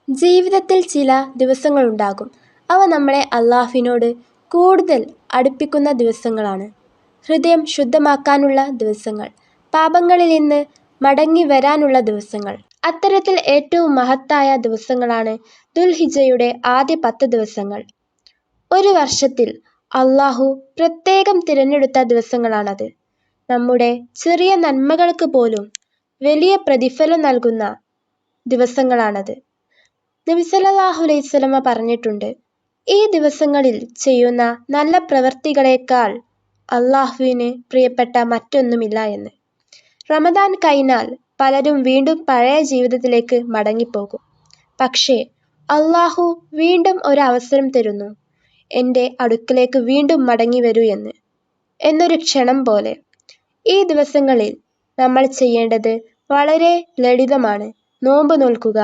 ജീവിതത്തിൽ ചില ദിവസങ്ങളുണ്ടാകും. അവ നമ്മളെ അല്ലാഹുവിനോട് കൂടുതൽ അടുപ്പിക്കുന്ന ദിവസങ്ങളാണ്. ഹൃദയം ശുദ്ധമാക്കാനുള്ള ദിവസങ്ങൾ, പാപങ്ങളിൽ നിന്ന് മടങ്ങിവരാനുള്ള ദിവസങ്ങൾ. അത്തരത്തിൽ ഏറ്റവും മഹത്തായ ദിവസങ്ങളാണ് ദുൽഹിജ്ജയുടെ ആദ്യ 10 ദിവസങ്ങൾ. ഒരു വർഷത്തിൽ അല്ലാഹു പ്രത്യേകം തിരഞ്ഞെടുത്ത ദിവസങ്ങളാണത്. നമ്മുടെ ചെറിയ നന്മകൾക്ക് പോലും വലിയ പ്രതിഫലം നൽകുന്ന ദിവസങ്ങളാണത്. നബി സല്ലല്ലാഹു അലൈഹി വസല്ലമ പറഞ്ഞിട്ടുണ്ട്, ഈ ദിവസങ്ങളിൽ ചെയ്യുന്ന നല്ല പ്രവൃത്തികളേക്കാൾ അല്ലാഹുവിന് പ്രിയപ്പെട്ട മറ്റൊന്നുമില്ല എന്ന്. റമദാൻ കഴിഞ്ഞാൽ പലരും വീണ്ടും പഴയ ജീവിതത്തിലേക്ക് മടങ്ങിപ്പോകും. പക്ഷേ അല്ലാഹു വീണ്ടും ഒരവസരം തരുന്നു, എൻ്റെ അടുക്കലേക്ക് വീണ്ടും മടങ്ങി വരൂ എന്നൊരു ക്ഷണം പോലെ. ഈ ദിവസങ്ങളിൽ നമ്മൾ ചെയ്യേണ്ടത് വളരെ ലളിതമാണ്. നോമ്പ് നോൽക്കുക,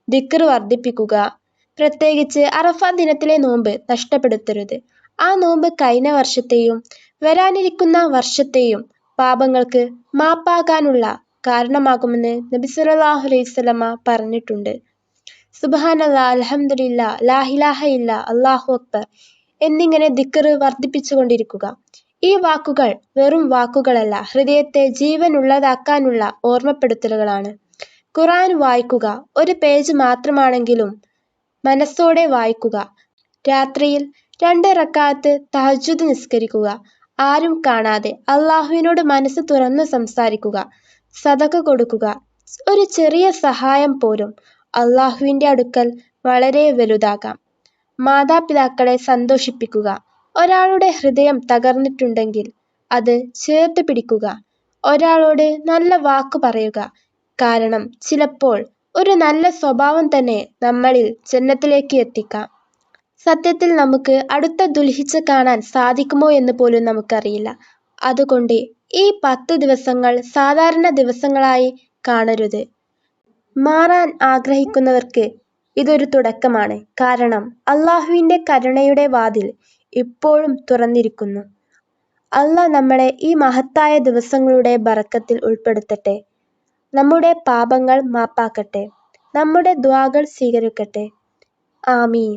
ദിക്ർ വർദ്ധിപ്പിക്കുക. പ്രത്യേകിച്ച് അറഫ ദിനത്തിലെ നോമ്പ് നഷ്ടപ്പെടുത്തരുത്. ആ നോമ്പ് കഴിഞ്ഞ വർഷത്തെയും വരാനിരിക്കുന്ന വർഷത്തെയും പാപങ്ങൾക്ക് മാപ്പാകാനുള്ള കാരണമാകുമെന്ന് നബി സല്ലല്ലാഹു അലൈഹി വസല്ലമ പറഞ്ഞിട്ടുണ്ട്. സുബ്ഹാനല്ലാഹ്, അൽഹംദുലില്ലാഹ്, ലാ ഇലാഹ ഇല്ല, അല്ലാഹു അക്ബർ എന്നിങ്ങനെ ദിക്ർ വർദ്ധിപ്പിച്ചുകൊണ്ടിരിക്കുക. ഈ വാക്കുകൾ വെറും വാക്കുകളല്ല, ഹൃദയത്തെ ജീവനുള്ളതാക്കാനുള്ള ഓർമ്മപ്പെടുത്തലുകളാണ്. ഖുർആൻ വായിക്കുക, ഒരു പേജ് മാത്രമാണെങ്കിലും മനസ്സോടെ വായിക്കുക. രാത്രിയിൽ 2 റക്അത്ത് തഹജ്ജുദ് നിസ്കരിക്കുക. ആരും കാണാതെ അല്ലാഹുവിനോട് മനസ്സ് തുറന്നു സംസാരിക്കുക. സദഖ കൊടുക്കുക. ഒരു ചെറിയ സഹായം പോലും അല്ലാഹുവിൻ്റെ അടുക്കൽ വളരെ വലുതാകാം. മാതാപിതാക്കളെ സന്തോഷിപ്പിക്കുക. ഒരാളുടെ ഹൃദയം തകർന്നിട്ടുണ്ടെങ്കിൽ അത് ചേർത്ത് പിടിക്കുക. ഒരാളോട് നല്ല വാക്കു പറയുക. കാരണം ചിലപ്പോൾ ഒരു നല്ല സ്വഭാവം തന്നെ നമ്മളിൽ ജന്നത്തിലേക്ക് എത്തിക്കാം. സത്യത്തിൽ നമുക്ക് അടുത്ത ദുൽഹിജ്ജ കാണാൻ സാധിക്കുമോ എന്ന് പോലും നമുക്കറിയില്ല. അതുകൊണ്ട് ഈ 10 ദിവസങ്ങൾ സാധാരണ ദിവസങ്ങളായി കാണരുത്. മാറാൻ ആഗ്രഹിക്കുന്നവർക്ക് ഇതൊരു തുടക്കമാണ്. കാരണം അല്ലാഹുവിൻ്റെ കരുണയുടെ വാതിൽ ഇപ്പോഴും തുറന്നിരിക്കുന്നു. അല്ലാഹ് നമ്മളെ ഈ മഹത്തായ ദിവസങ്ങളുടെ ബറക്കത്തിൽ ഉൾപ്പെടുത്തട്ടെ. നമ്മുടെ പാപങ്ങൾ മാപ്പാക്കട്ടെ. നമ്മുടെ ദുആകൾ സ്വീകരിക്കട്ടെ. ആമീൻ.